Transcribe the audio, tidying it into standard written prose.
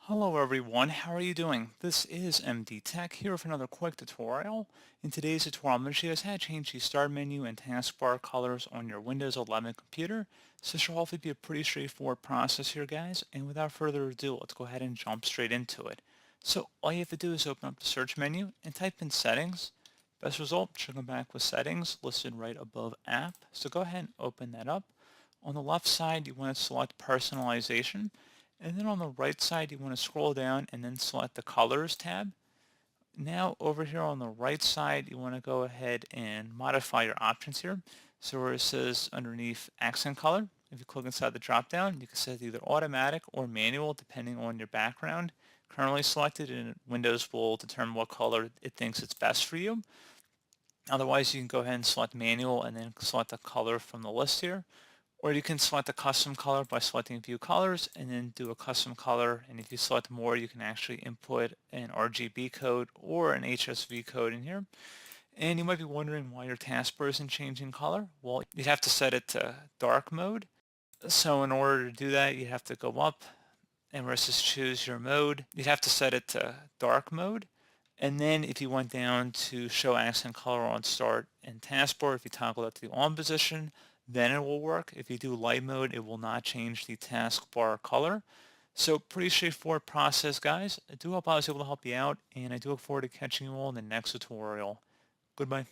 Hello everyone, how are you doing? This is MD Tech here with another quick tutorial. In today's tutorial, I'm going to show you guys how to change the start menu and taskbar colors on your Windows 11 computer. So this should hopefully be a pretty straightforward process here, guys. And without further ado, let's go ahead and jump straight into it. So all you have to do is open up the search menu and type in settings. Best result should come back with settings listed right above app. So go ahead and open that up. On the left side, you want to select personalization. And then on the right side, you want to scroll down and then select the Colors tab. Now over here on the right side, you want to go ahead and modify your options here. So where it says underneath accent color, if you click inside the drop down, you can set either automatic or manual depending on your background currently selected, and Windows will determine what color it thinks it's best for you. Otherwise, you can go ahead and select manual and then select the color from the list here. Or you can select a custom color by selecting view colors and then do a custom color. And if you select more, you can actually input an RGB code or an HSV code in here. And you might be wondering why your taskbar isn't changing color. Well, you'd have to set it to dark mode. So in order to do that, you have to go up and where it says choose your mode, you'd have to set it to dark mode. And then if you went down to show accent color on start and taskbar, if you toggle that to the on position, then it will work. If you do light mode, it will not change the taskbar color. So pretty straightforward process, guys. I do hope I was able to help you out, and I do look forward to catching you all in the next tutorial. Goodbye.